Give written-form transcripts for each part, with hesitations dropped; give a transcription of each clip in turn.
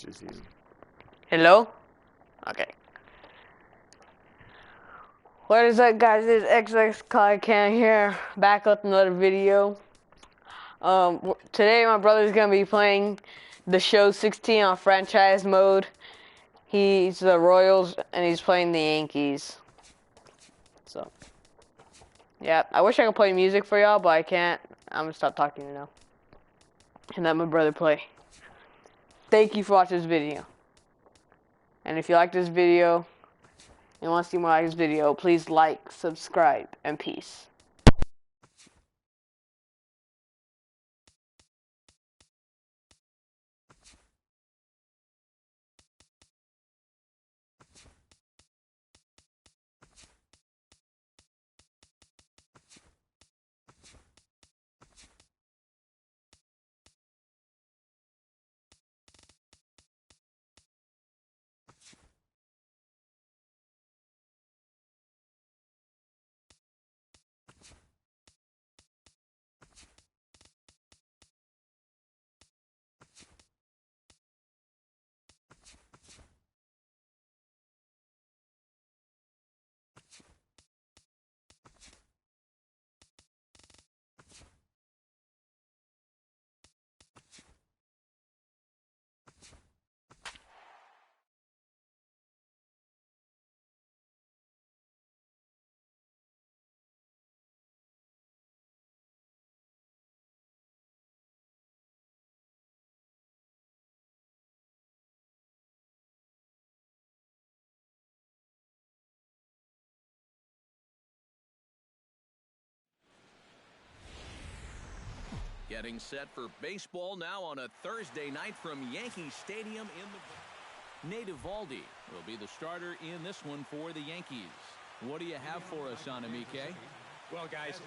your season. Hello? Okay. What is up, guys? It's XX Clyde Can here, back with another video. Today my brother's gonna be playing the show 16 on franchise mode. He's the Royals and he's playing the Yankees. So, yeah, I wish I could play music for y'all, but I can't. I'm gonna stop talking now and let my brother play. Thank you for watching this video. And if you like this video and want to see more like this video, please like, subscribe, and peace. Getting set for baseball now on a Thursday night from Yankee Stadium in the... Nate Eovaldi will be the starter in this one for the Yankees. What do you have for us on him, EK? Well, guys,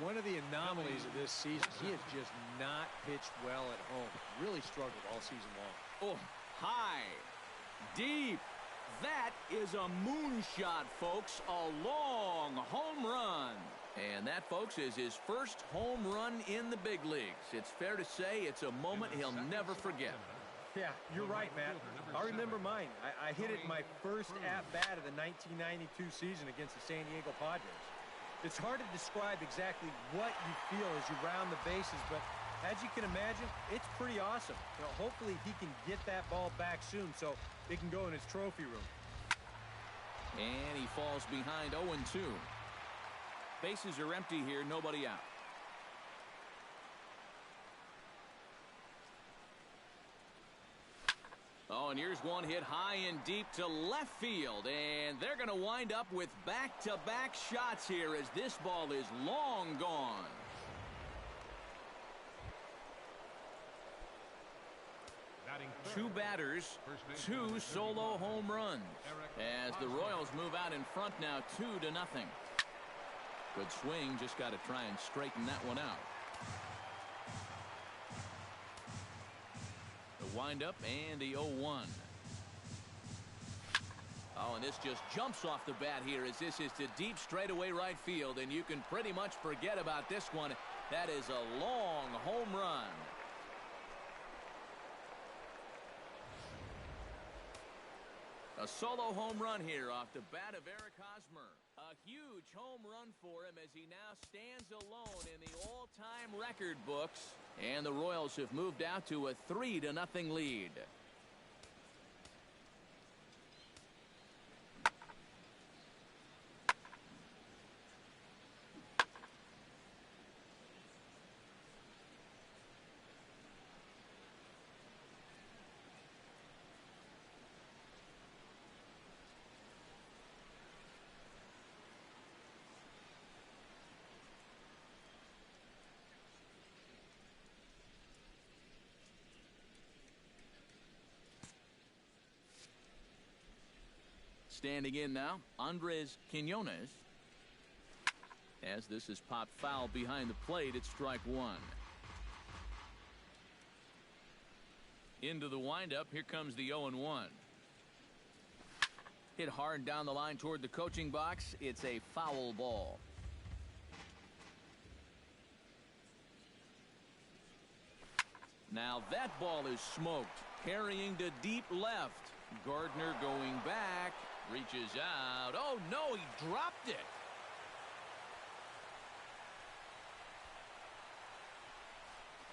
one of the anomalies of this season, he has just not pitched well at home. Really struggled all season long. Oh, high, deep. That is a moonshot, folks. A long home run. And that, folks, is his first home run in the big leagues. It's fair to say it's a moment he'll never forget. Yeah, you're right, Matt. I remember mine. I hit it in my first at-bat of the 1992 season against the San Diego Padres. It's hard to describe exactly what you feel as you round the bases, but as you can imagine, it's pretty awesome. You know, hopefully he can get that ball back soon so it can go in his trophy room. And he falls behind 0-2. Bases are empty here, nobody out. Oh, and here's one hit high and deep to left field, and they're going to wind up with back-to-back shots here as this ball is long gone. Two batters, two solo home runs, as the Royals move out in front now 2-0. Good swing, just got to try and straighten that one out. The windup and the 0-1. Oh, and this just jumps off the bat here as this is to deep straightaway right field, and you can pretty much forget about this one. That is a long home run. A solo home run here off the bat of Eric Hosmer. A huge home run for him as he now stands alone in the all-time record books. And the Royals have moved out to a 3-0 lead. Standing in now, Andres Quiñones. As this is popped foul behind the plate, it's strike one. Into the windup, here comes the 0-1. Hit hard down the line toward the coaching box. It's a foul ball. Now that ball is smoked. Carrying to deep left. Gardner going back. Reaches out. Oh, no, he dropped it.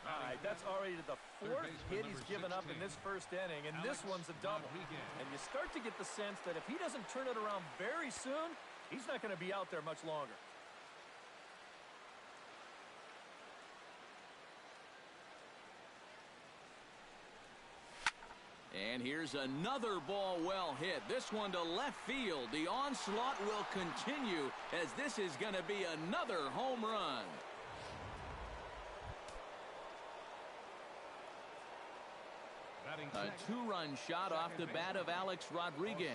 All right, that's already the fourth hit he's given up in this first inning, and this one's a double. And you start to get the sense that if he doesn't turn it around very soon, he's not going to be out there much longer. And here's another ball well hit. This one to left field. The onslaught will continue as this is going to be another home run. A two-run shot off the bat of Alex Rodriguez.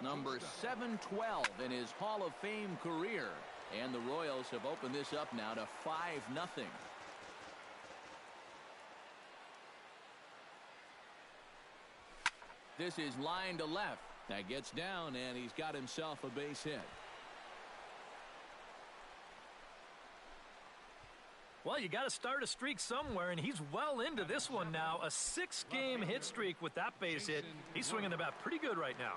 Number 712 in his Hall of Fame career. And the Royals have opened this up now to 5-0. This is line to left. That gets down, and he's got himself a base hit. Well, you got to start a streak somewhere, and he's well into this one now. A 6-game hit streak with that base hit. He's swinging the bat pretty good right now.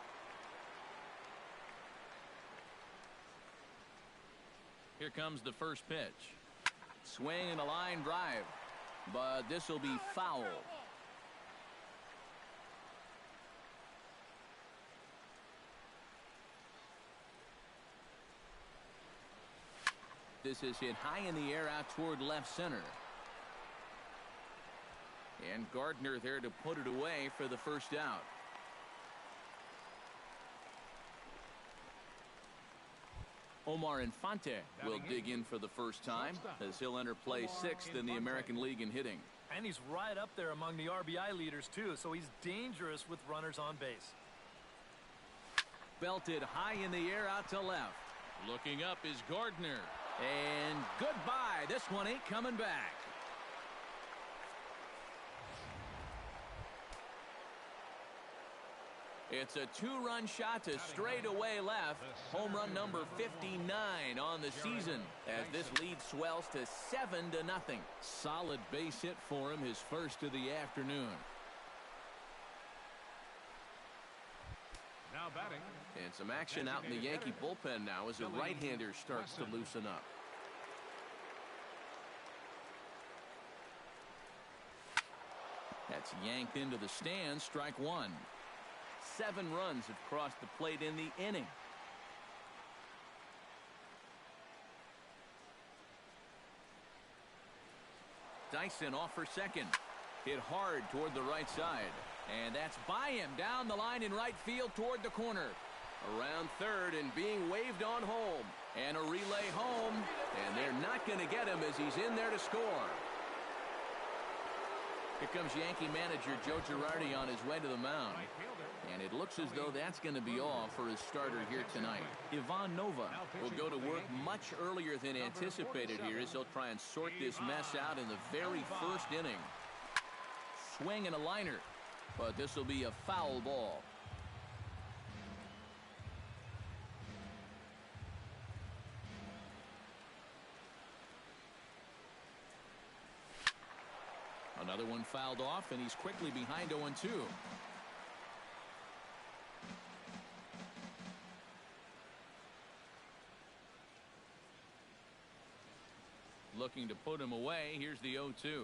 Here comes the first pitch. Swing and a line drive. But this will be foul. This is hit high in the air out toward left center. And Gardner there to put it away for the first out. Omar Infante will dig in for the first time as he'll enter play 6th in the American League in hitting. And he's right up there among the RBI leaders, too, so he's dangerous with runners on base. Belted high in the air out to left. Looking up is Gardner. And goodbye. This one ain't coming back. It's a two-run shot to straightaway left. Home run number 59 on the season as this lead swells to 7-0. Solid base hit for him, his first of the afternoon. Now batting. And some action out in the Yankee bullpen now as a right-hander starts to loosen up. That's yanked into the stands. Strike one. 7 runs have crossed the plate in the inning. Dyson off for second. Hit hard toward the right side. And that's by him down the line in right field toward the corner. Around third and being waved on home. And a relay home. And they're not going to get him as he's in there to score. Here comes Yankee manager Joe Girardi on his way to the mound. And it looks as though that's going to be all for his starter here tonight. Ivan Nova will go to work much earlier than anticipated here as he'll try and sort this mess out in the very first inning. Swing and a liner. But this will be a foul ball. Another one fouled off, and he's quickly behind 0-2. Looking to put him away. Here's the 0-2.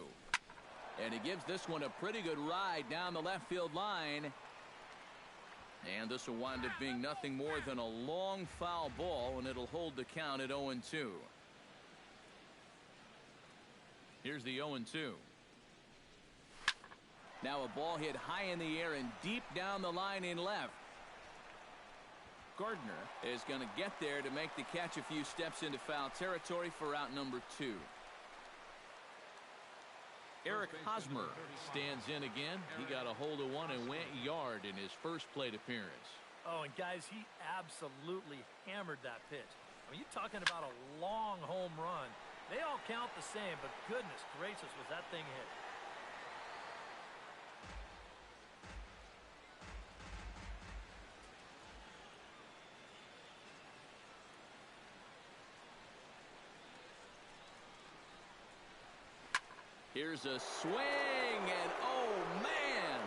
And he gives this one a pretty good ride down the left field line. And this will wind up being nothing more than a long foul ball, and it'll hold the count at 0-2. Here's the 0-2. Now a ball hit high in the air and deep down the line in left. Gardner is going to get there to make the catch a few steps into foul territory for out number 2. Eric Hosmer stands in again. He got a hold of one and went yard in his first plate appearance. Oh, and guys, he absolutely hammered that pitch. I mean, you're talking about a long home run. They all count the same, but goodness gracious, was that thing hit. Here's a swing, and oh man,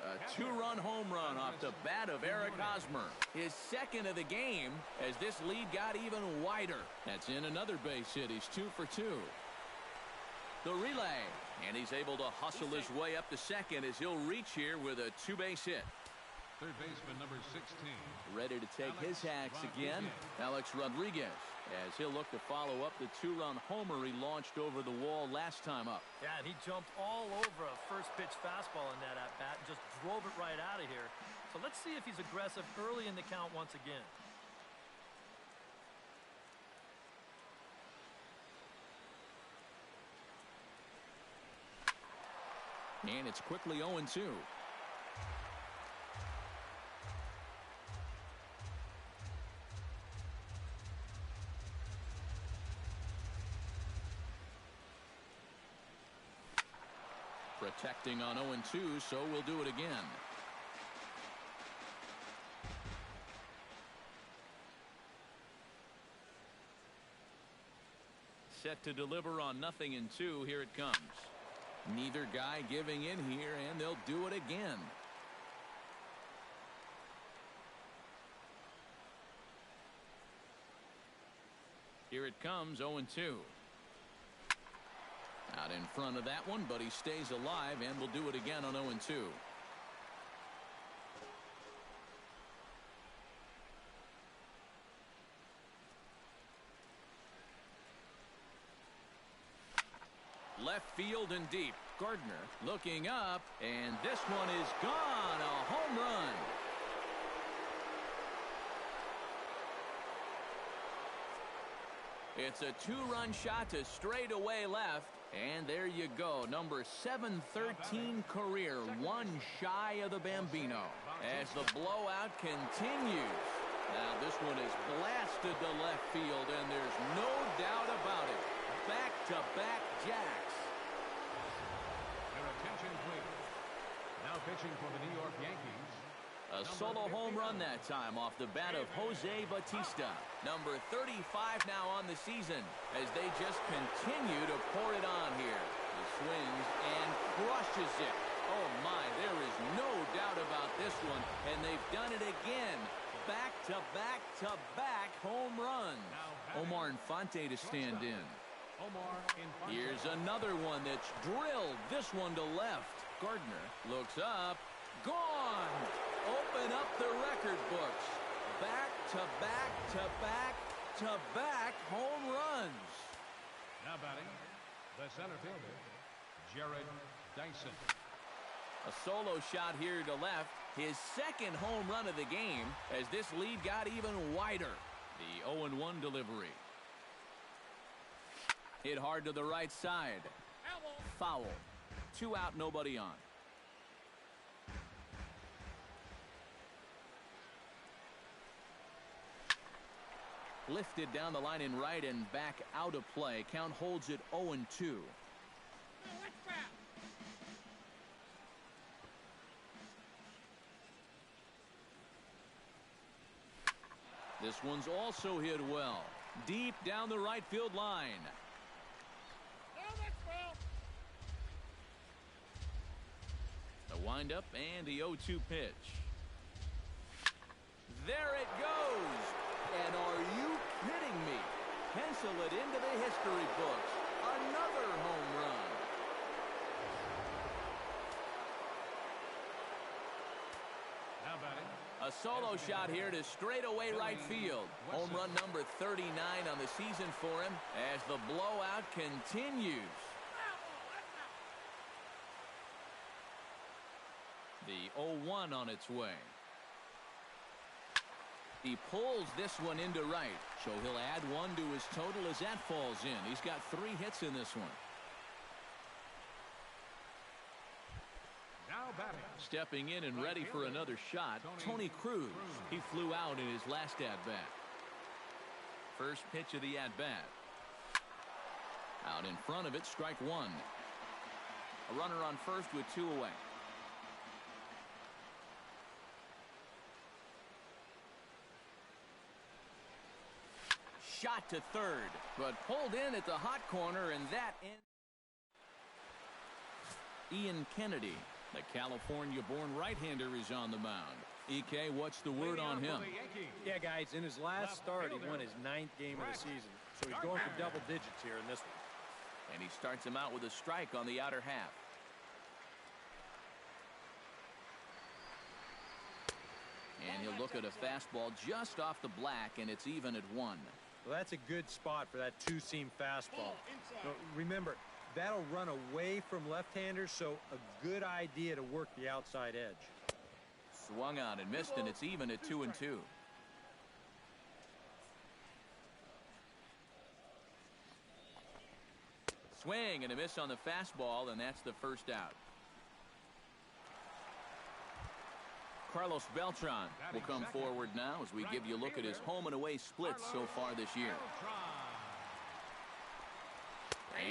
A two-run home run off the bat of Eric Hosmer. His second of the game as this lead got even wider. That's in another base hit. He's 2 for 2. The relay. And he's able to hustle his way up to second as he'll reach here with a two-base hit. Third baseman number 16. Ready to take his hacks again. Alex Rodriguez, as he'll look to follow up the two-run homer he launched over the wall last time up. Yeah, and he jumped all over a first-pitch fastball in that at-bat and just drove it right out of here. So let's see if he's aggressive early in the count once again. And it's quickly 0-2. Protecting on 0-2, so we'll do it again. Set to deliver on 0-2. Here it comes. Neither guy giving in here, and they'll do it again. Here it comes, 0-2. Out in front of that one, but he stays alive, and will do it again on 0-2. Left field and deep. Gardner looking up, and this one is gone. A home run. It's a two-run shot to straightaway left, and there you go. Number 713 career, one shy of the Bambino. As the blowout continues. Now this one is blasted to left field, and there's no doubt about it. Back-to-back jacks. Your attention, please. Now pitching for the New York Yankees. A solo home run that time off the bat of Jose Bautista. Number 35 now on the season as they just continue to pour it on here. He swings and crushes it. Oh my, there is no doubt about this one. And they've done it again. Back-to-back-to-back home runs. Omar Infante to stand in. Here's another one that's drilled. This one to left. Gardner looks up. Gone. Open up the record books. Back-to-back-to-back-to-back home runs. Now batting, the center fielder, Jared Dyson. A solo shot here to left. His second home run of the game as this lead got even wider. The 0-1 delivery. Hit hard to the right side. Foul. 2 out, nobody on. Lifted down the line in right and back out of play. Count holds it 0-2. This one's also hit well. Deep down the right field line. The windup and the 0-2 pitch. There it goes. And are you kidding me? Pencil it into the history books. Another home run. Now batting. A solo shot here to straightaway right field. Home run number 39 on the season for him as the blowout continues. The 0-1 on its way. He pulls this one into right, so he'll add one to his total as that falls in. He's got 3 hits in this one. Now batting. Stepping in and ready for another shot, Tony Cruz. He flew out in his last at-bat. First pitch of the at-bat. Out in front of it, strike one. A runner on first with 2 away. Shot to third, but pulled in at the hot corner, and that ends. Ian Kennedy The California-born right-hander is on the mound. EK, what's the word on him? Yeah, guys, in his last start, he won his 9th game of the season. So he's going for double digits here in this one. And he starts him out with a strike on the outer half. And he'll look at a fastball just off the black, and it's even at 1. Well, that's a good spot for that two-seam fastball. Remember, that'll run away from left-handers, so a good idea to work the outside edge. Swung on and missed, and it's even at 2-2. Swing and a miss on the fastball, and that's the first out. Carlos Beltran will come forward now as we give you a look at his home and away splits so far this year.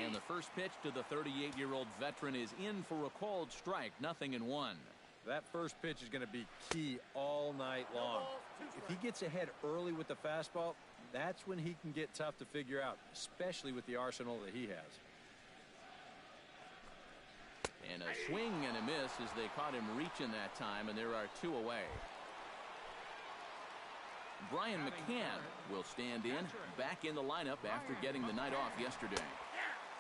And the first pitch to the 38-year-old veteran is in for a called strike, 0-1. That first pitch is going to be key all night long. If he gets ahead early with the fastball, that's when he can get tough to figure out, especially with the arsenal that he has. And a swing and a miss as they caught him reaching that time, and there are 2 away. Brian McCann will stand in, back in the lineup after getting the night off yesterday.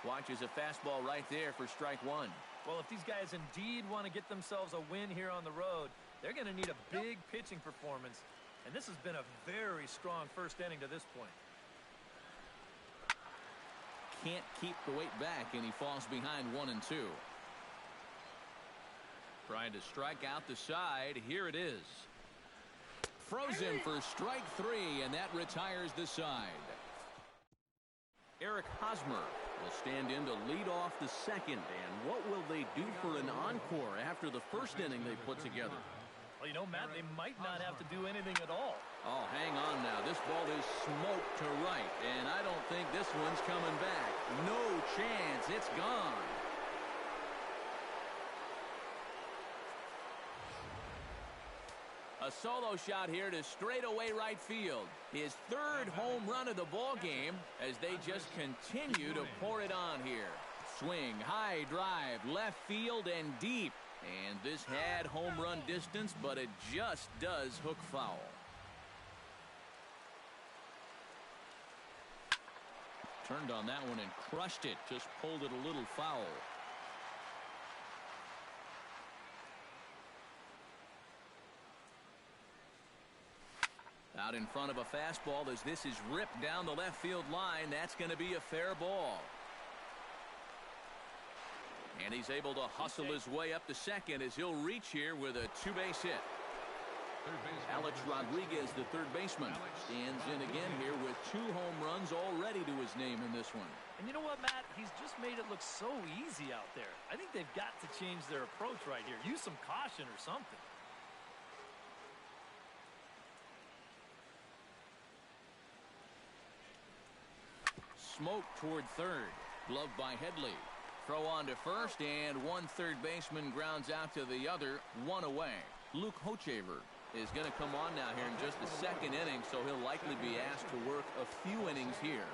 Watches a fastball right there for strike 1. Well, if these guys indeed want to get themselves a win here on the road, they're going to need a big pitching performance. And this has been a very strong first inning to this point. Can't keep the weight back, and he falls behind 1-2. Trying to strike out the side. Here it is. Frozen for strike 3, and that retires the side. Eric Hosmer will stand in to lead off the second. And what will they do for an encore after the first inning they put together? Well, you know, Matt, they might not have to do anything at all. Oh, hang on now. This ball is smoked to right, and I don't think this one's coming back. No chance. It's gone. A solo shot here to straightaway right field. His 3rd home run of the ball game as they just continue to pour it on here. Swing, high drive, left field and deep. And this had home run distance, but it just does hook foul. Turned on that one and crushed it. Just pulled it a little foul. Out in front of a fastball as this is ripped down the left field line. That's going to be a fair ball. And he's able to hustle his way up to second as he'll reach here with a 2-base hit. Alex Rodriguez, the 3rd baseman, stands in again here with 2 home runs already to his name in this one. And you know what, Matt? He's just made it look so easy out there. I think they've got to change their approach right here. Use some caution or something. Smoke toward third. Glove by Headley. Throw on to first, and one third baseman grounds out to the other, 1 away. Luke Hochevar is going to come on now here in just the 2nd inning, so he'll likely be asked to work a few innings here.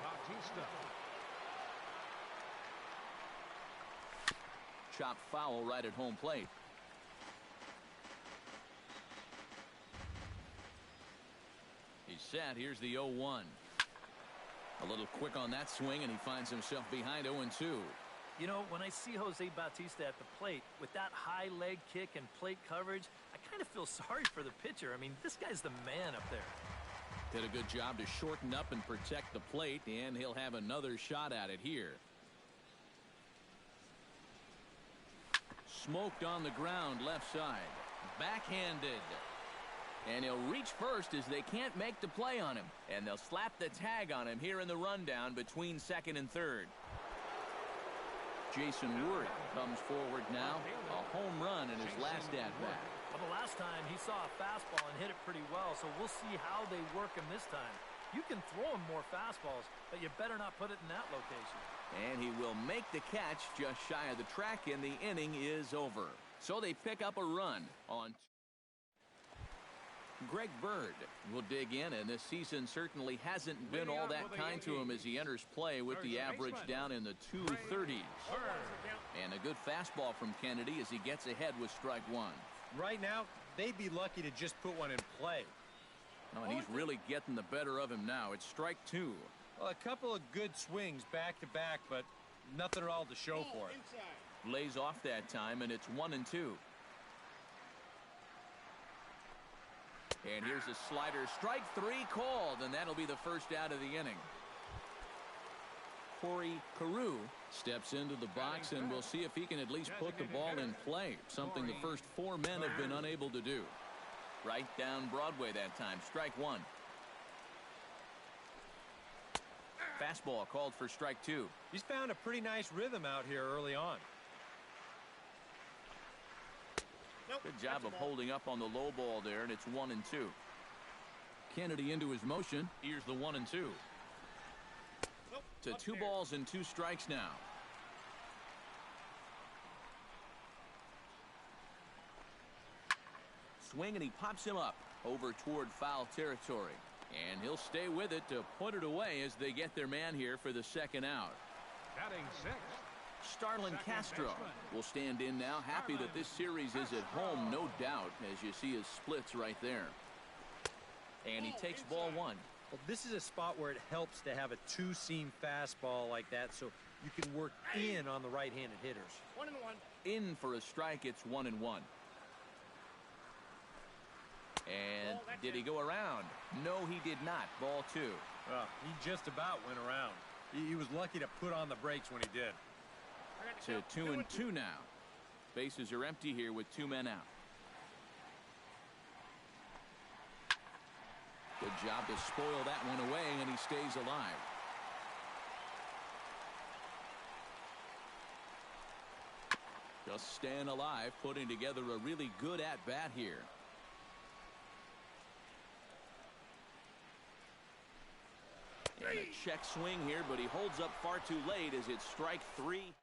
Chopped foul right at home plate. He's set. Here's the 0-1. A little quick on that swing, and he finds himself behind 0-2. You know, when I see Jose Bautista at the plate with that high leg kick and plate coverage, I kind of feel sorry for the pitcher. I mean, this guy's the man up there. Did a good job to shorten up and protect the plate, and he'll have another shot at it here. Smoked on the ground left side. Backhanded. And he'll reach first as they can't make the play on him. And they'll slap the tag on him here in the rundown between 2nd and 3rd. Jason Worth comes forward now. A home run in his last at-bat. Well, the last time he saw a fastball and hit it pretty well, so we'll see how they work him this time. You can throw him more fastballs, but you better not put it in that location. And he will make the catch just shy of the track, and the inning is over. So they pick up a run on. Greg Bird will dig in, and this season certainly hasn't been all that kind to him as he enters play with the average down in the 230s. And a good fastball from Kennedy as he gets ahead with strike one. Right now, they'd be lucky to just put one in play. Oh, and he's really getting the better of him now. It's strike two. Well, a couple of good swings back-to-back, but nothing at all to show for it. Lays off that time, and it's 1-2. And here's a slider. Strike three called, and that'll be the first out of the inning. Corey Carew steps into the box, and we'll see if he can at least put the ball in play, something the first four men have been unable to do. Right down Broadway that time. Strike one. Fastball called for strike two. He's found a pretty nice rhythm out here early on. Good job of holding up on the low ball there, and it's 1-2. Kennedy into his motion. Here's the 1-2. To 2 balls and 2 strikes now. Swing, and he pops him up over toward foul territory. And he'll stay with it to put it away as they get their man here for the second out. Batting sixth, Starlin Castro will stand in now, happy that this series is at home, no doubt, as you see his splits right there. And he takes ball one. Well, this is a spot where it helps to have a two-seam fastball like that so you can work in on the right-handed hitters. 1-1. In for a strike, it's 1-1. And did he go around? No, he did not. Ball two. Well, he just about went around. He was lucky to put on the brakes when he did. To 2-2 now. Bases are empty here with 2 men out. Good job to spoil that one away, and he stays alive. Just staying alive, putting together a really good at-bat here. And a check swing here, but he holds up far too late as it's strike three.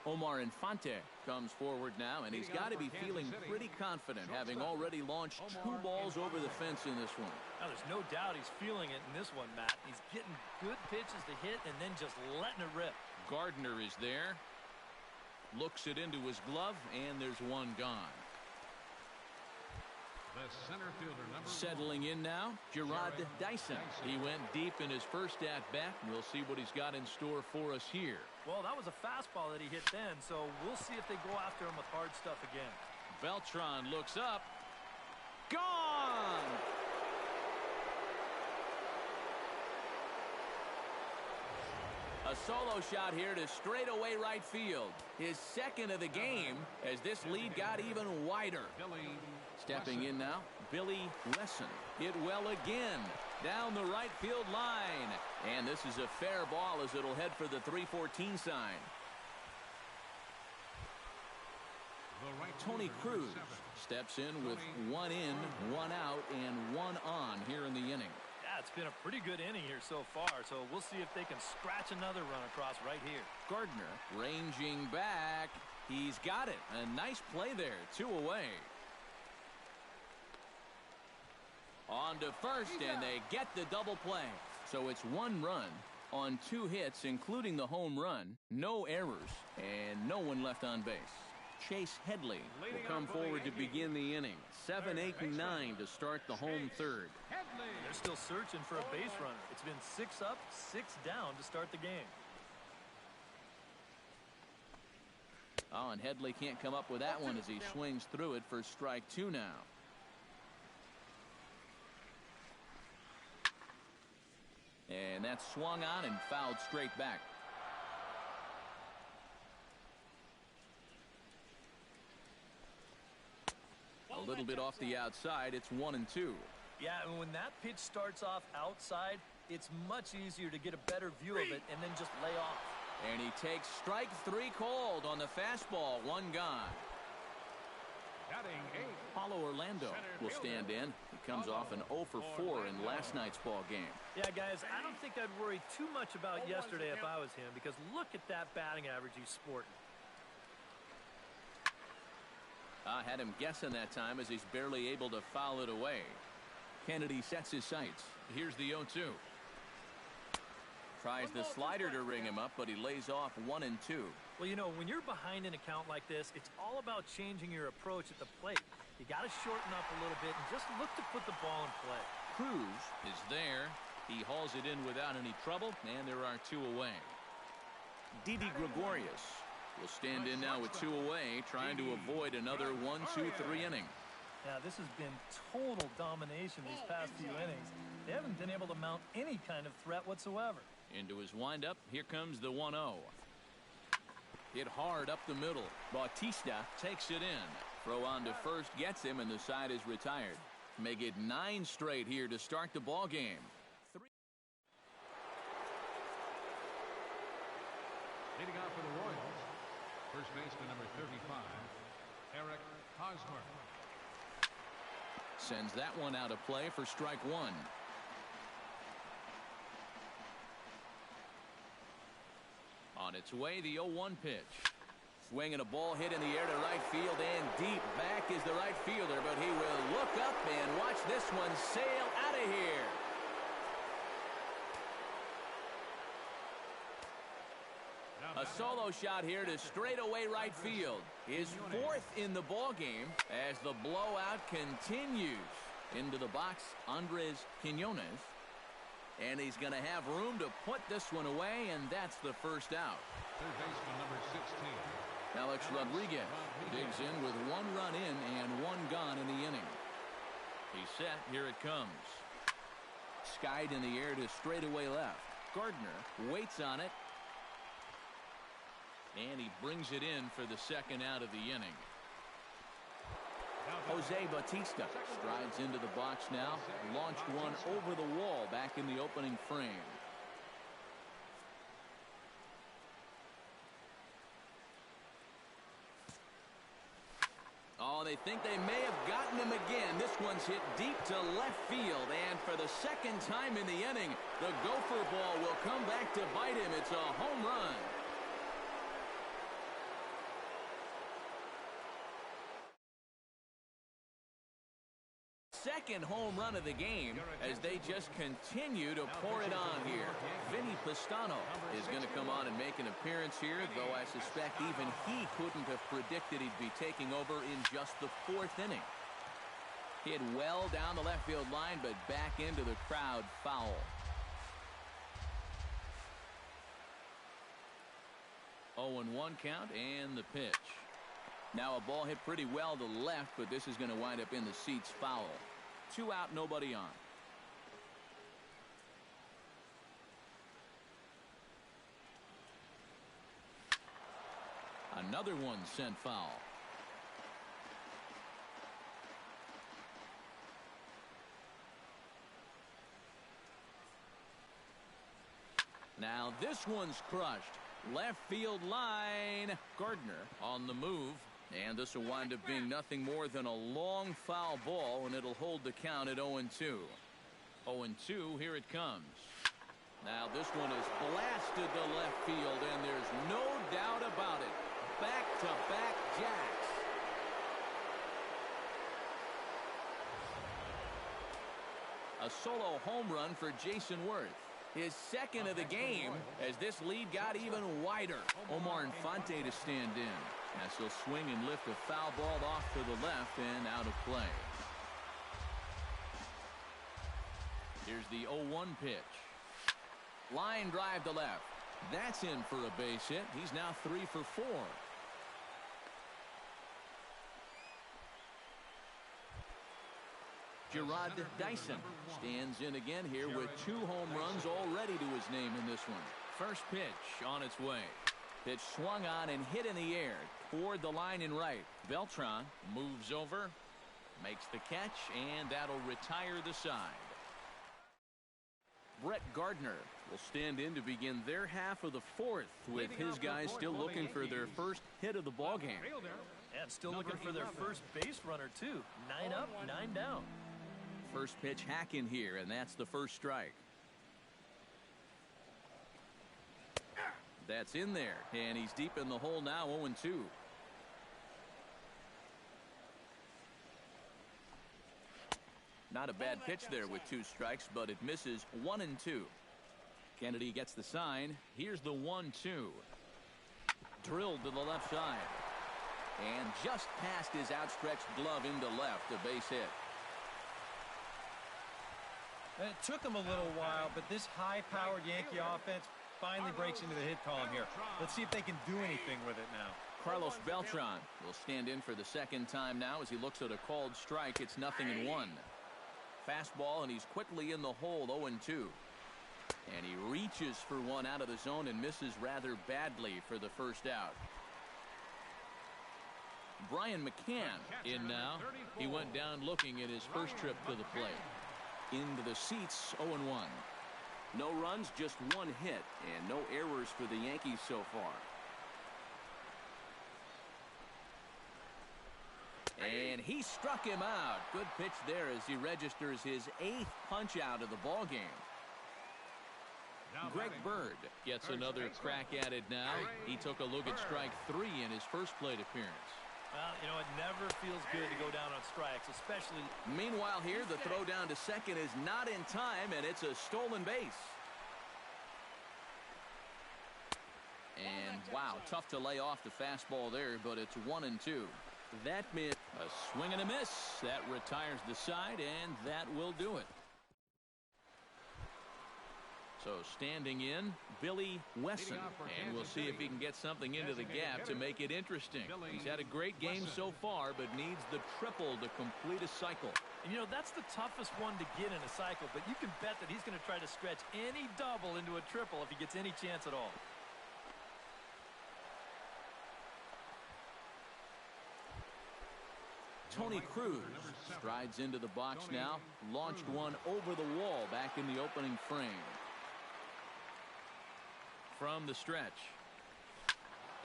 Omar Infante comes forward now, and he's got to be feeling pretty confident, having already launched 2 balls over the fence in this one. Now, there's no doubt he's feeling it in this one, Matt. He's getting good pitches to hit and then just letting it rip. Gardner is there. Looks it into his glove, and there's one gone. The center fielder, number Settling in now, Gerard Dyson. He went deep in his first at-bat. We'll see what he's got in store for us here. Well, that was a fastball that he hit then, so we'll see if they go after him with hard stuff again. Beltran looks up. Gone! A solo shot here to straightaway right field. His second of the game as this lead got even wider. Billy. Stepping in now, Billy Wesson. Hit well again down the right field line. And this is a fair ball as it'll head for the 314 sign. Tony Cruz steps in with 1 in, 1 out, and 1 on here in the inning. Yeah, it's been a pretty good inning here so far, so we'll see if they can scratch another run across right here. Gardner ranging back. He's got it. A nice play there. 2 away. On to first, and they get the double play. So it's 1 run on 2 hits, including the home run. No errors, and no one left on base. Chase Headley will come forward to begin the inning. 7, 8, and 9 to start the home third. They're still searching for a base runner. It's been 6 up, 6 down to start the game. Oh, and Headley can't come up with that one as he swings through it for strike 2 now. And that's swung on and fouled straight back. A little bit off the outside. It's 1-2. Yeah, and when that pitch starts off outside, it's much easier to get a better view of it and then just lay off. And he takes strike 3 called on the fastball. 1 gone. Batting 8. Paulo Orlando will stand in. He comes off an 0 for 4 in last night's ball game. Yeah, guys, I don't think I'd worry too much about yesterday if I was him, because look at that batting average he's sporting. Had him guessing that time as he's barely able to foul it away. Kennedy sets his sights. Here's the 0-2. Tries the slider to ring him up, but he lays off 1 and 2. Well, you know, when you're behind an account like this, it's all about changing your approach at the plate. You got to shorten up a little bit and just look to put the ball in play. Cruz is there. He hauls it in without any trouble, and there are 2 away. Didi Gregorius will stand in now with 2 away, trying to avoid another 1-2-3 inning. Now, this has been total domination these past few innings. They haven't been able to mount any kind of threat whatsoever. Into his windup, here comes the 1-0. Hit hard up the middle. Bautista takes it in. Throw on to first gets him, and the side is retired. Make it 9 straight here to start the ball game. Hitting out for the Royals, first baseman number 35, Eric Hosmer. Sends that one out of play for strike 1. On its way, the 0-1 pitch. Swinging a ball hit in the air to right field, and deep back is the right fielder, but he will look up and watch this one sail out of here. A solo shot here to straightaway right field. His 4th in the ball game as the blowout continues. Into the box, Andres Quinones. And he's going to have room to put this one away, and that's the first out. Third baseman number 16. Alex Rodriguez digs in with 1 run in and 1 gone in the inning. He's set. Here it comes. Skied in the air to straightaway left. Gardner waits on it. And he brings it in for the 2nd out of the inning. Jose Bautista strides into the box now. Launched one over the wall back in the opening frame. Oh, they think they may have gotten him again. This one's hit deep to left field. And for the 2nd time in the inning, the Gopher ball will come back to bite him. It's a home run. Second home run of the game as they just continue to pour it on here. Vinny Pistano is going to come on and make an appearance here, though I suspect even he couldn't have predicted he'd be taking over in just the 4th inning. Hit well down the left field line, but back into the crowd foul. 0-1 count and the pitch. Now a ball hit pretty well to left, but this is going to wind up in the seats foul. 2 out, nobody on. Another one sent foul. Now this one's crushed. Left field line. Gardner on the move. And this will wind up being nothing more than a long foul ball, and it'll hold the count at 0-2. 0-2, here it comes. Now this one is blasted to left field, and there's no doubt about it. Back-to-back jacks. A solo home run for Jason Worth. His 2nd of the game as this lead got even wider. Omar Infante to stand in as he'll swing and lift a foul ball off to the left and out of play. Here's the 0-1 pitch. Line drive to left. That's in for a base hit. He's now 3 for 4. Gerard Dyson stands in again here with 2 home runs already to his name in this one. First pitch on its way. Pitch swung on and hit in the air toward the line in right. Beltran moves over, makes the catch, and that'll retire the side. Brett Gardner will stand in to begin their half of the 4th with his guys still looking for their first hit of the ballgame. And still looking for their first base runner, too. 9 up, 9 down. First pitch hack in here, and that's the first strike. That's in there, and he's deep in the hole now, 0-2. Not a bad pitch there with 2 strikes, but it misses 1-2. Kennedy gets the sign. Here's the 1-2. Drilled to the left side. And just past his outstretched glove into left, a base hit. It took him a little while, but this high-powered Yankee offense finally breaks into the hit column here. Let's see if they can do anything with it now. Carlos Beltran will stand in for the second time now as he looks at a called strike. It's 0-1. Fastball, and he's quickly in the hole, 0-2. And he reaches for one out of the zone and misses rather badly for the first out. Brian McCann in now. He went down looking at his first trip to the plate. Into the seats, 0-1. No runs, just 1 hit, and no errors for the Yankees so far. And he struck him out. Good pitch there as he registers his 8th punch out of the ball game. Greg Bird gets another crack at it now. He took a look at strike 3 in his first plate appearance. Well, you know, it never feels good to go down on strikes, especially. Meanwhile here, the throw down to second is not in time, and it's a stolen base. And wow, tough to lay off the fastball there, but it's 1-2. That meant a swing and a miss. That retires the side, and that will do it. So standing in, Billy Wesson, and we'll see if he can get something into the gap to make it interesting. He's had a great game so far, but needs the triple to complete a cycle. And, you know, that's the toughest one to get in a cycle, but you can bet that he's going to try to stretch any double into a triple if he gets any chance at all. Tony Cruz strides into the box now, launched one over the wall back in the opening frame. From the stretch.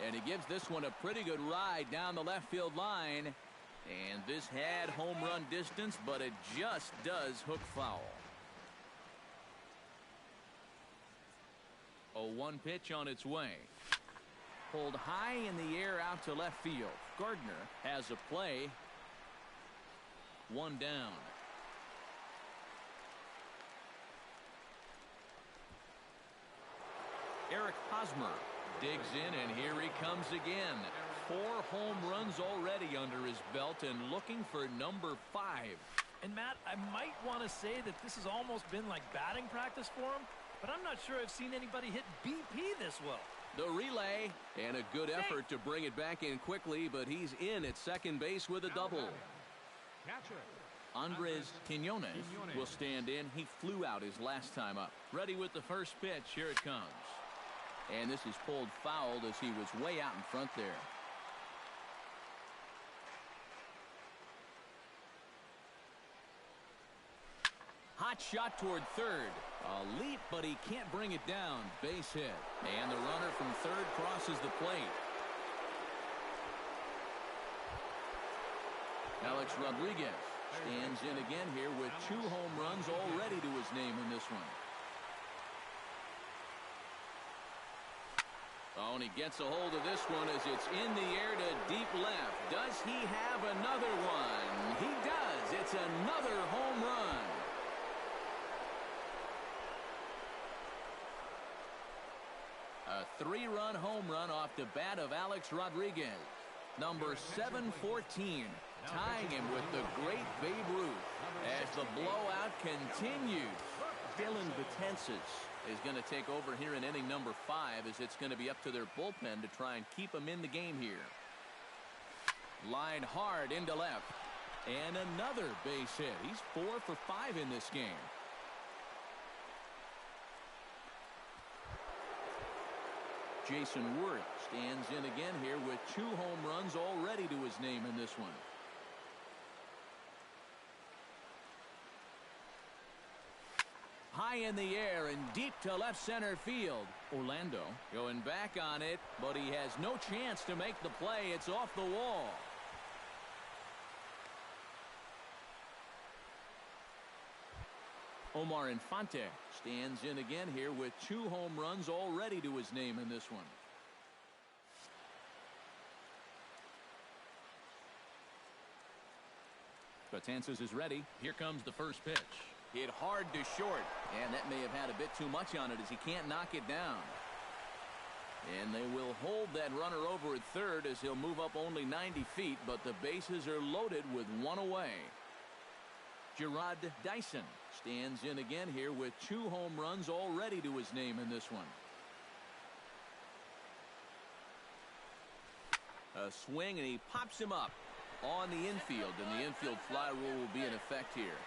And he gives this one a pretty good ride down the left field line. And this had home run distance, but it just does hook foul. A 1 pitch on its way. Pulled high in the air out to left field. Gardner has a play. 1 down. Eric Hosmer digs in, and here he comes again. 4 home runs already under his belt and looking for number 5. And Matt, I might want to say that this has almost been like batting practice for him, but I'm not sure I've seen anybody hit BP this well. The relay, and a good effort to bring it back in quickly, but he's in at second base with a double. Andres Quinones will stand in. He flew out his last time up. Ready with the first pitch. Here it comes. And this is pulled foul as he was way out in front there. Hot shot toward third. A leap, but he can't bring it down. Base hit. And the runner from third crosses the plate. Alex Rodriguez stands in again here with 2 home runs already to his name in this one. Oh, and he gets a hold of this one as it's in the air to deep left. Does he have another one? He does. It's another home run. A 3-run home run off the bat of Alex Rodriguez. Number 714, tying him with the great Babe Ruth as the blowout continues. Dylan Betances is going to take over here in inning number 5 as it's going to be up to their bullpen to try and keep him in the game here. Line hard into left. And another base hit. He's 4 for 5 in this game. Jason Worth stands in again here with 2 home runs already to his name in this one. High in the air and deep to left center field. Orlando going back on it, but he has no chance to make the play. It's off the wall. Omar Infante stands in again here with 2 home runs already to his name in this one. Betances is ready. Here comes the first pitch. Hit hard to short, and that may have had a bit too much on it as he can't knock it down. And they will hold that runner over at third as he'll move up only 90 feet, but the bases are loaded with one away. Gerard Dyson stands in again here with 2 home runs already to his name in this one. A swing, and he pops him up on the infield, and the infield fly rule will be in effect here.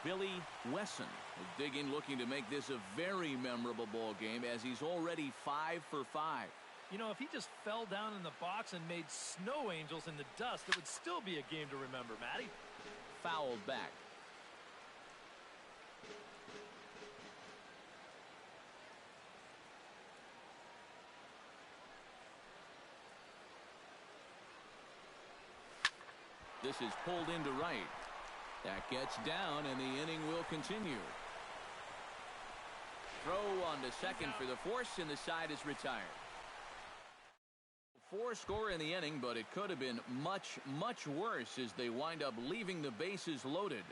Billy Wesson will dig in, looking to make this a very memorable ball game as he's already 5 for 5. You know, if he just fell down in the box and made snow angels in the dust, it would still be a game to remember, Matty. Fouled back. This is pulled into right. That gets down, and the inning will continue. Throw on to second for the force, and the side is retired. 4 score in the inning, but it could have been much, much worse as they wind up leaving the bases loaded.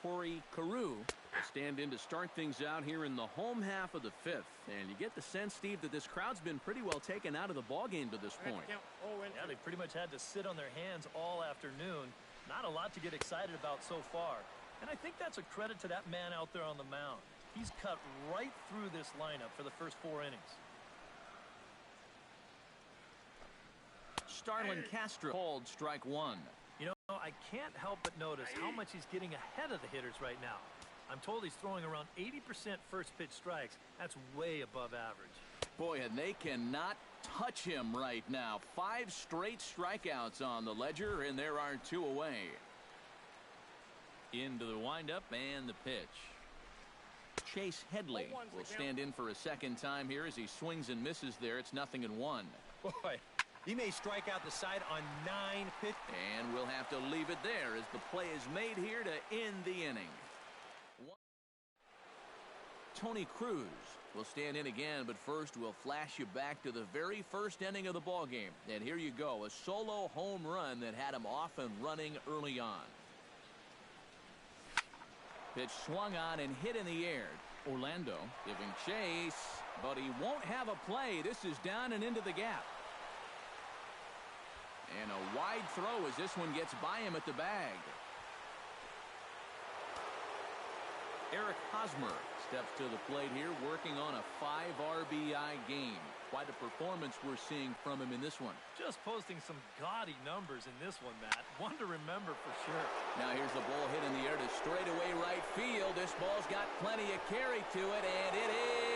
Corey Carew will stand in to start things out here in the home half of the 5th. And you get the sense, Steve, that this crowd's been pretty well taken out of the ballgame to this point. Yeah, they pretty much had to sit on their hands all afternoon. Not a lot to get excited about so far. And I think that's a credit to that man out there on the mound. He's cut right through this lineup for the first 4 innings. Starlin Castro called strike 1. You know, I can't help but notice how much he's getting ahead of the hitters right now. I'm told he's throwing around 80% first pitch strikes. That's way above average. Boy, and they cannot touch him right now. 5 straight strikeouts on the ledger, and there are 2 away. Into the windup and the pitch. Chase Headley will stand in for a second time here as he swings and misses there. It's 0-1. Boy, he may strike out the side on 9 pitches. And we'll have to leave it there as the play is made here to end the inning. Tony Cruz will stand in again, but first we'll flash you back to the very first inning of the ball game. And here you go, a solo home run that had him off and running early on. Pitch swung on and hit in the air. Orlando giving chase, but he won't have a play. This is down and into the gap. And a wide throw as this one gets by him at the bag. Eric Hosmer steps to the plate here, working on a 5 RBI game. Quite a performance we're seeing from him in this one. Just posting some gaudy numbers in this one, Matt. One to remember for sure. Now here's the ball hit in the air to straightaway right field. This ball's got plenty of carry to it, and it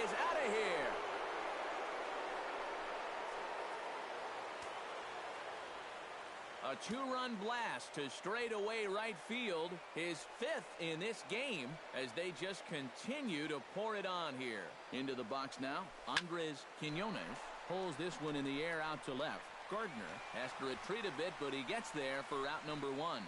is out of here. A 2-run blast to straightaway right field, his 5th in this game as they just continue to pour it on here. Into the box now, Andres Quinones pulls this one in the air out to left. Gardner has to retreat a bit, but he gets there for out number 1.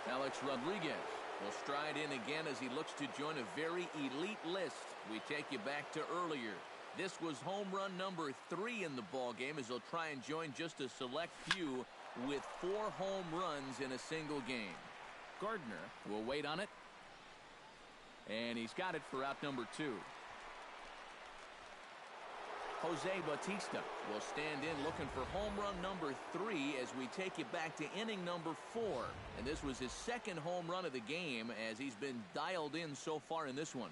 Alex Rodriguez will stride in again as he looks to join a very elite list. We take you back to earlier. This was home run number 3 in the ball game as he'll try and join just a select few with 4 home runs in a single game. Gardner will wait on it. And he's got it for out number 2. Jose Bautista will stand in looking for home run number 3 as we take you back to inning number 4. And this was his 2nd home run of the game as he's been dialed in so far in this one.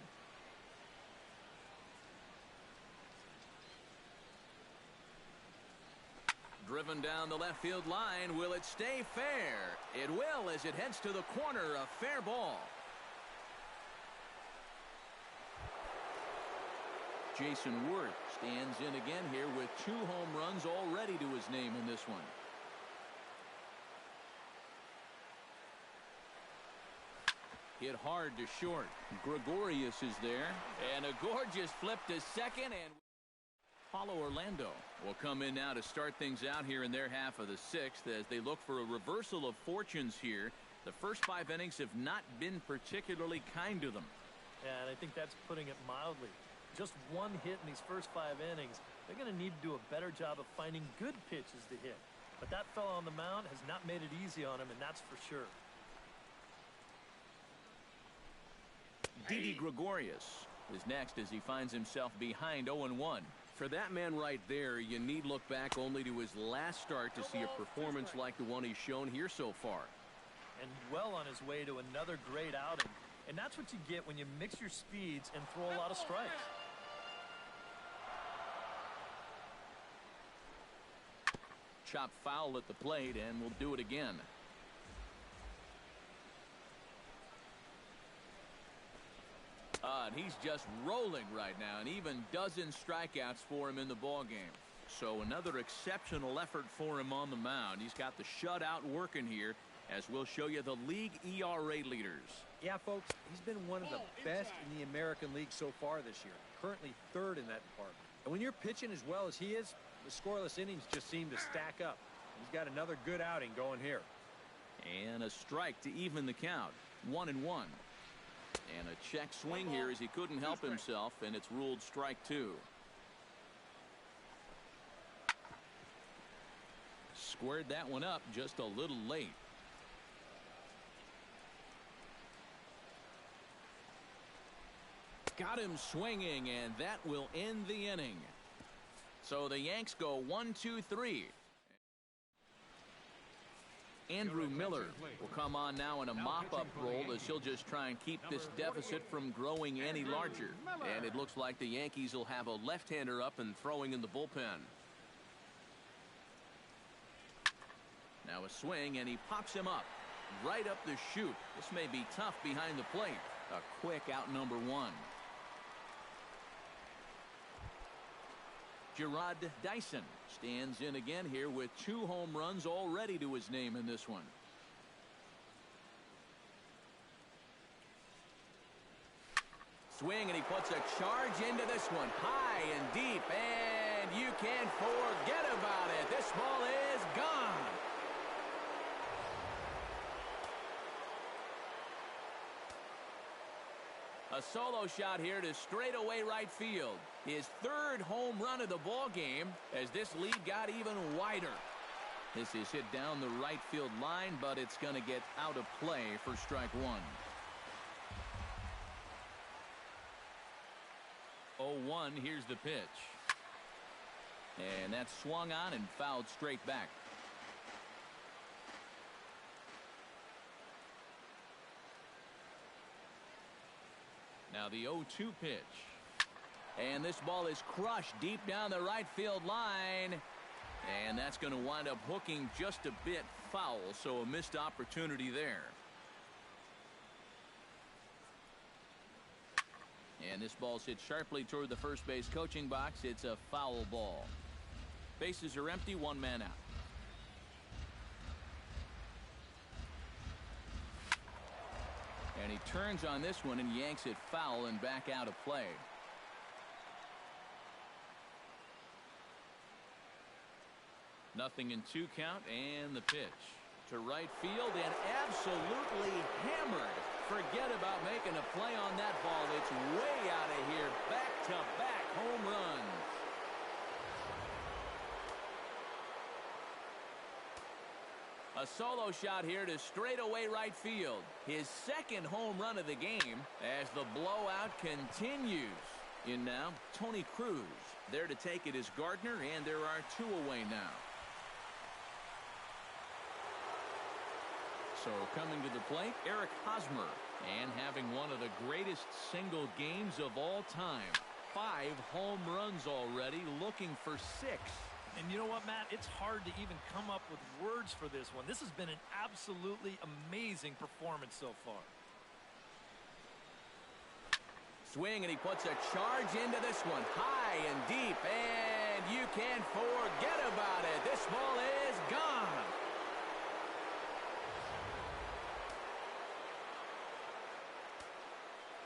Driven down the left field line. Will it stay fair? It will as it heads to the corner. A fair ball. Jason Worth stands in again here with 2 home runs already to his name in this one. Hit hard to short. Gregorius is there. And a gorgeous flip to second, and Paulo Orlando will come in now to start things out here in their half of the 6th as they look for a reversal of fortunes here. The first 5 innings have not been particularly kind to them. Yeah, and I think that's putting it mildly. Just 1 hit in these first 5 innings. They're going to need to do a better job of finding good pitches to hit. But that fella on the mound has not made it easy on him, and that's for sure. Didi Gregorius is next as he finds himself behind 0-1. For that man right there, you need look back only to his last start to see a performance like the one he's shown here so far. And well on his way to another great outing. And that's what you get when you mix your speeds and throw a lot of strikes. Chop foul at the plate, and we'll do it again. And he's just rolling right now, and even dozen strikeouts for him in the ballgame. So another exceptional effort for him on the mound. He's got the shutout working here, as we'll show you the league ERA leaders. Yeah, folks, he's been one of the best in the American League so far this year. Currently third in that department. And when you're pitching as well as he is, the scoreless innings just seem to stack up. He's got another good outing going here. And a strike to even the count. 1-1. And a check swing here as he couldn't help himself, and it's ruled strike 2. Squared that one up just a little late. Got him swinging, and that will end the inning. So the Yanks go 1-2-3. Andrew Miller will come on now in a mop-up role as he'll just try and keep this deficit from growing any larger. And it looks like the Yankees will have a left-hander up and throwing in the bullpen. Now a swing, and he pops him up. Right up the chute. This may be tough behind the plate. A quick out number 1. Gerard Dyson stands in again here with 2 home runs already to his name in this one. Swing, and he puts a charge into this one. High and deep, and you can't forget about it. This ball is gone. A solo shot here to straightaway right field. His 3rd home run of the ball game as this lead got even wider. This is hit down the right field line, but it's going to get out of play for strike 1. 0-1, here's the pitch. And that's swung on and fouled straight back. Now the 0-2 pitch. And this ball is crushed deep down the right field line. And that's going to wind up hooking just a bit foul, so a missed opportunity there. And this ball's hit sharply toward the first base coaching box. It's a foul ball. Bases are empty, 1 man out. And he turns on this one and yanks it foul and back out of play. Nothing in 2 count, and the pitch to right field and absolutely hammered. Forget about making a play on that ball. It's way out of here. Back-to-back home runs. A solo shot here to straightaway right field. His 2nd home run of the game as the blowout continues. In now, Tony Cruz. There to take it is Gardner, and there are 2 away now. So coming to the plate, Eric Hosmer. And having one of the greatest single games of all time. 5 home runs already, looking for 6. And you know what, Matt? It's hard to even come up with words for this one. This has been an absolutely amazing performance so far. Swing, and he puts a charge into this one. High and deep, and you can't forget about it. This ball is gone.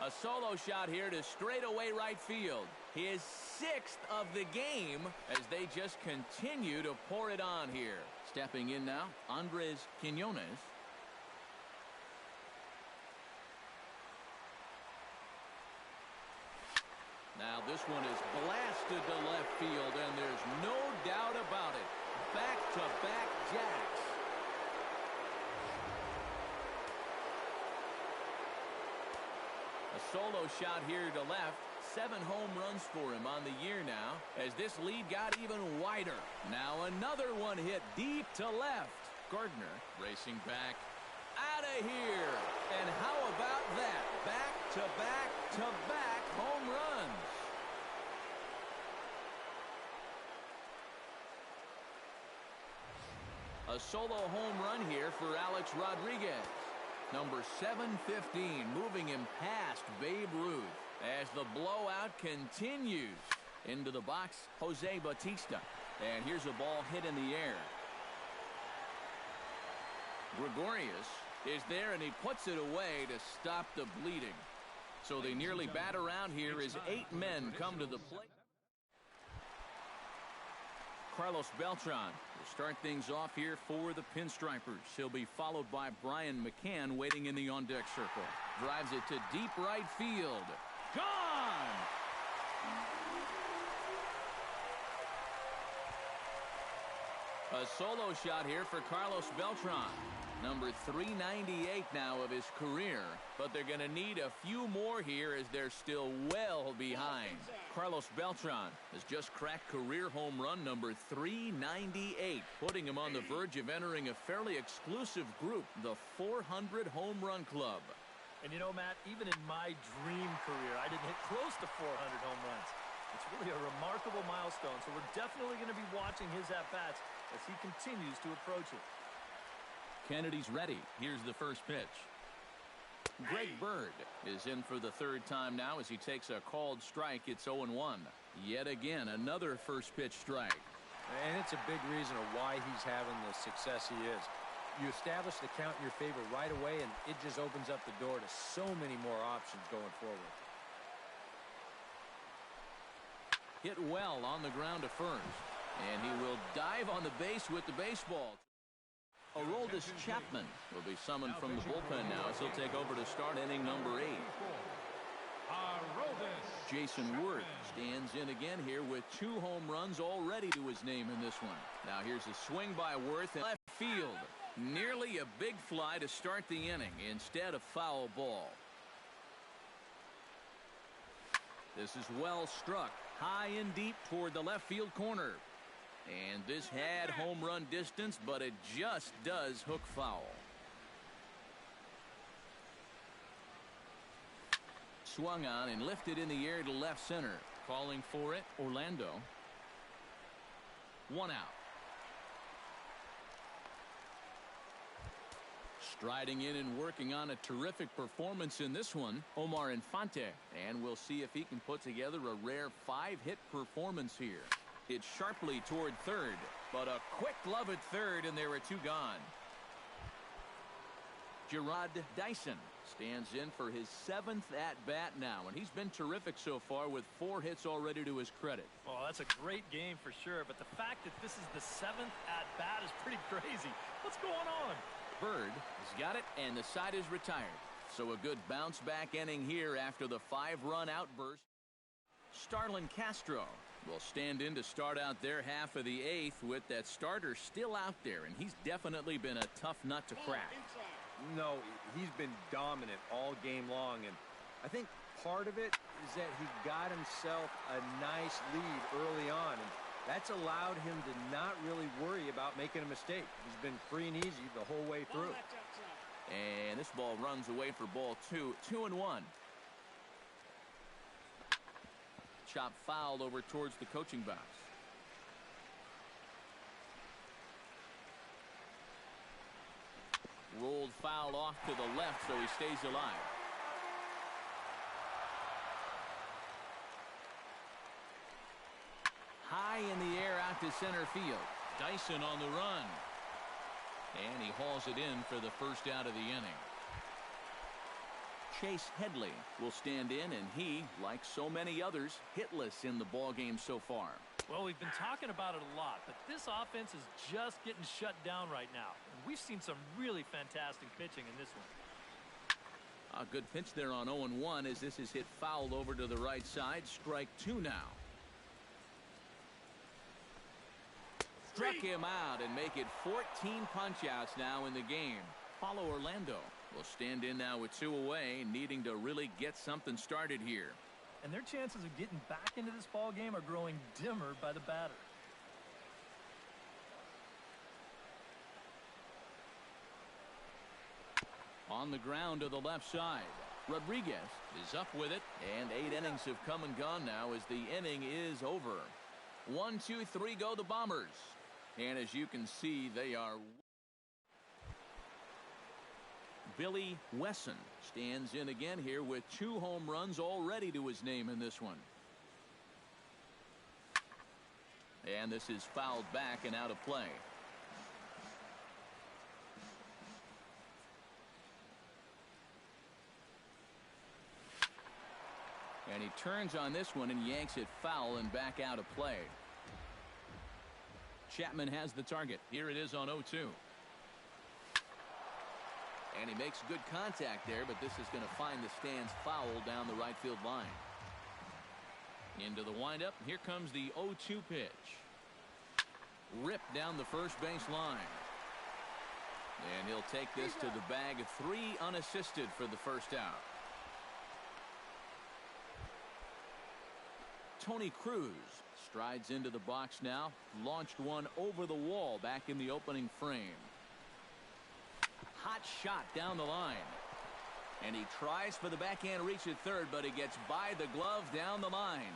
A solo shot here to straightaway right field. His 6th of the game as they just continue to pour it on here. Stepping in now, Andres Quiñones. Now this one is blasted to left field, and there's no doubt about it. Back-to-back solo shot here to left. 7 home runs for him on the year now as this lead got even wider. Now another one hit deep to left. Gardner racing back out of here. And how about that? Back-to-back-to-back home runs. A solo home run here for Alex Rodriguez. Number 715, moving him past Babe Ruth as the blowout continues. Into the box, Jose Bautista. And here's a ball hit in the air. Gregorius is there, and he puts it away to stop the bleeding. So they nearly bat around here as 8 men come to the plate. Carlos Beltran will start things off here for the Pinstripers. He'll be followed by Brian McCann waiting in the on-deck circle. Drives it to deep right field. Gone! A solo shot here for Carlos Beltran. Number 398 now of his career, but they're going to need a few more here as they're still well behind. Carlos Beltran has just cracked career home run number 398, putting him on the verge of entering a fairly exclusive group, the 400 home run club. And you know, Matt, even in my dream career, I didn't hit close to 400 home runs. It's really a remarkable milestone, so we're definitely going to be watching his at-bats as he continues to approach it. Kennedy's ready. Here's the first pitch. Greg Bird is in for the 3rd time now as he takes a called strike. It's 0-1. Yet again, another first pitch strike. And it's a big reason of why he's having the success he is. You establish the count in your favor right away, and it just opens up the door to so many more options going forward. Hit well on the ground to first. And he will dive on the base with the baseball. Aroldis Chapman will be summoned from the bullpen now as he'll take over to start inning number 8. Jason Worth stands in again here with 2 home runs already to his name in this one. Now here's a swing by Worth in left field. Nearly a big fly to start the inning instead of foul ball. This is well struck high and deep toward the left field corner. And this had home run distance, but it just does hook foul. Swung on and lifted in the air to left center. Calling for it, Orlando. 1 out. Striding in and working on a terrific performance in this one, Omar Infante. And we'll see if he can put together a rare 5-hit performance here. It's sharply toward third, but a quick glove at third, and there are 2 gone. Gerard Dyson stands in for his 7th at-bat now, and he's been terrific so far with 4 hits already to his credit. Oh, that's a great game for sure, but the fact that this is the 7th at-bat is pretty crazy. What's going on? Bird has got it, and the side is retired. So a good bounce-back inning here after the 5-run outburst. Starlin Castro will stand in to start out their half of the 8th with that starter still out there, and he's definitely been a tough nut to crack. No, he's been dominant all game long, and I think part of it is that he got himself a nice lead early on, and that's allowed him to not really worry about making a mistake. He's been free and easy the whole way through. And this ball runs away for ball 2. 2-1. Chop fouled over towards the coaching box. Rolled foul off to the left, so he stays alive. High in the air out to center field. Dyson on the run. And he hauls it in for the first out of the inning. Chase Headley will stand in, and he, like so many others, hitless in the ballgame so far. Well, we've been talking about it a lot, but this offense is just getting shut down right now. And we've seen some really fantastic pitching in this one. A good pitch there on 0-1 as this is hit fouled over to the right side. Strike 2 now. Struck him out and make it 14 punch-outs now in the game. Paulo Orlando will stand in now with 2 away, needing to really get something started here. And their chances of getting back into this ball game are growing dimmer by the batter. On the ground to the left side. Rodriguez is up with it, and 8 innings have come and gone now as the inning is over. 1, 2, 3 go the Bombers. And as you can see, they are... Billy Wesson stands in again here with 2 home runs already to his name in this one. And this is fouled back and out of play. And he turns on this one and yanks it foul and back out of play. Chapman has the target. Here it is on 0-2. And he makes good contact there, but this is going to find the stands foul down the right field line. Into the windup. Here comes the 0-2 pitch. Ripped down the first base line. And he'll take this to the bag. 3 unassisted for the first out. Tony Cruz strides into the box now. Launched one over the wall back in the opening frame. Hot shot down the line. And he tries for the backhand reach at third, but he gets by the glove down the line.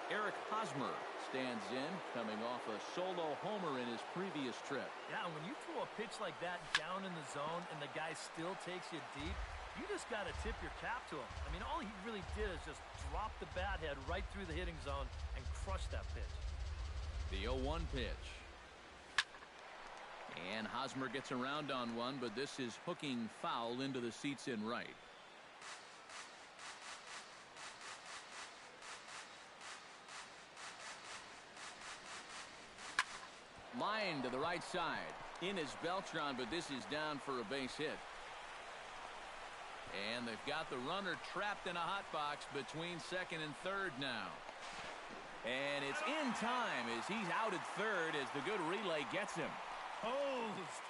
Eric Hosmer stands in, coming off a solo homer in his previous trip. Yeah, when you throw a pitch like that down in the zone and the guy still takes you deep, you just got to tip your cap to him. I mean, all he really did is just drop the bat head right through the hitting zone and crush that pitch. The 0-1 pitch. And Hosmer gets around on one, but this is hooking foul into the seats in right. Line to the right side. In is Beltran, but this is down for a base hit. And they've got the runner trapped in a hot box between second and third now. And it's in time as he's out at third as the good relay gets him. Posed.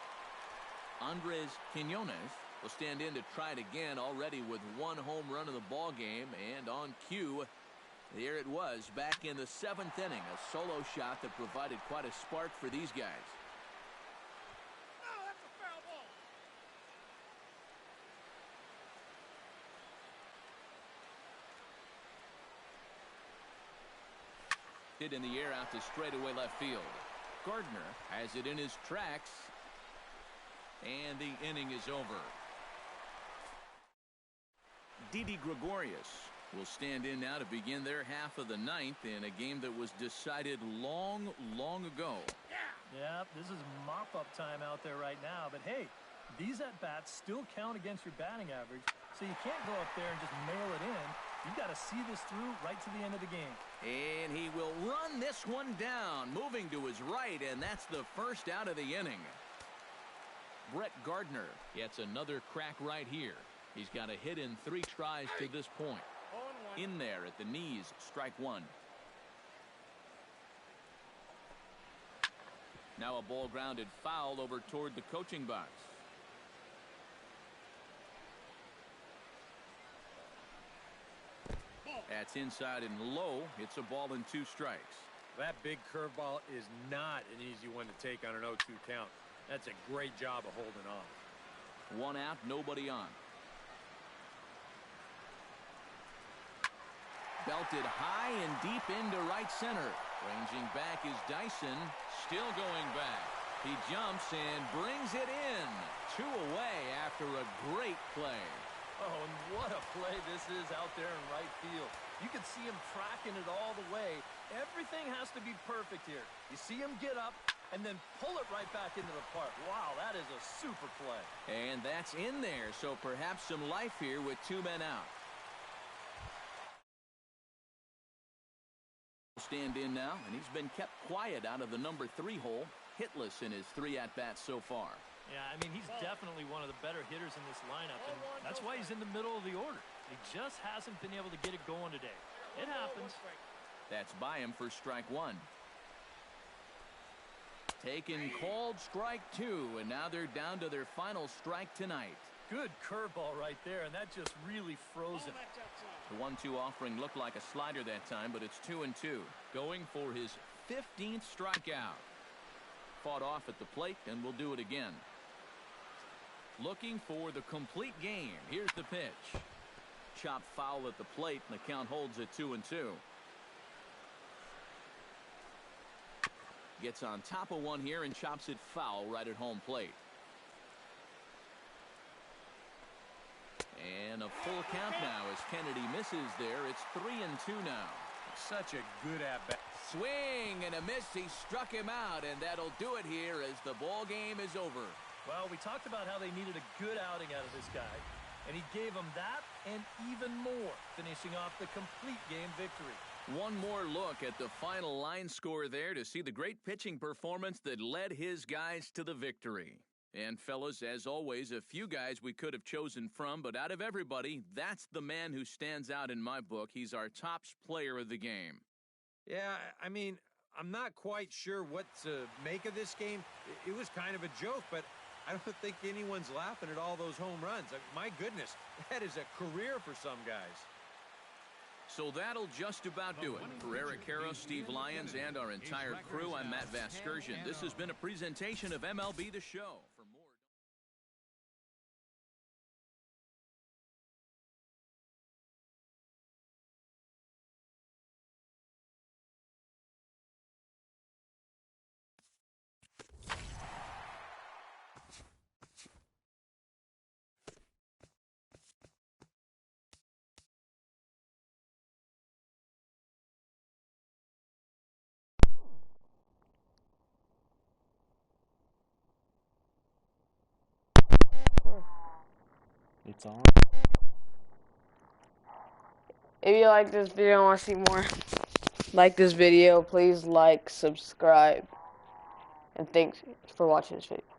Andres Quinones will stand in to try it again, already with 1 home run of the ball game. And on cue, there it was back in the 7th inning. A solo shot that provided quite a spark for these guys. Hit in the air out to straightaway left field. Gardner has it in his tracks. And the inning is over. Didi Gregorius will stand in now to begin their half of the 9th in a game that was decided long, long ago. Yeah, this is mop-up time out there right now. But hey, these at-bats still count against your batting average. So you can't go up there and just mail it in. You've got to see this through right to the end of the game. And he will run this one down, moving to his right, and that's the first out of the inning. Brett Gardner gets another crack right here. He's got a hit in 3 tries to this point. In there at the knees, strike 1. Now a ball grounded foul over toward the coaching box. That's inside and low. It's a ball and 2 strikes. That big curveball is not an easy one to take on an 0-2 count. That's a great job of holding on. 1 out, nobody on. Belted high and deep into right center. Ranging back is Dyson. Still going back. He jumps and brings it in. 2 away after a great play. Oh, and what a play this is out there in right field. You can see him tracking it all the way. Everything has to be perfect here. You see him get up and then pull it right back into the park. Wow, that is a super play. And that's in there, so perhaps some life here with 2 men out. Stand in now, and he's been kept quiet out of the number 3 hole. Hitless in his 3 at-bats so far. Yeah, I mean, he's definitely one of the better hitters in this lineup, and that's why he's in the middle of the order. He just hasn't been able to get it going today. It happens. That's by him for strike 1. Taken called strike 2, and now they're down to their final strike tonight. Good curveball right there, and that just really froze him. The 1-2 offering looked like a slider that time, but it's 2-2. Going for his 15th strikeout. Fought off at the plate, and will do it again. Looking for the complete game. Here's the pitch. Chopped foul at the plate, and the count holds at 2-2. Gets on top of one here and chops it foul right at home plate. And a full count now as Kennedy misses there. It's 3-2 now. Such a good at-bat. Swing and a miss. He struck him out, and that'll do it here as the ball game is over. Well, we talked about how they needed a good outing out of this guy, and he gave them that and even more, finishing off the complete game victory. One more look at the final line score there to see the great pitching performance that led his guys to the victory. And fellas, as always, a few guys we could have chosen from, but out of everybody, that's the man who stands out in my book. He's our top player of the game. Yeah, I mean, I'm not quite sure what to make of this game. It was kind of a joke, but I don't think anyone's laughing at all those home runs. My goodness, that is a career for some guys. So that'll just about do it. For Eric Harrow, Steve Lyons, and our entire crew, I'm Matt Vasgersian. This has been a presentation of MLB The Show. For more. It's on. If you like this video and want to see more, like this video, please like, subscribe, and thanks for watching this video.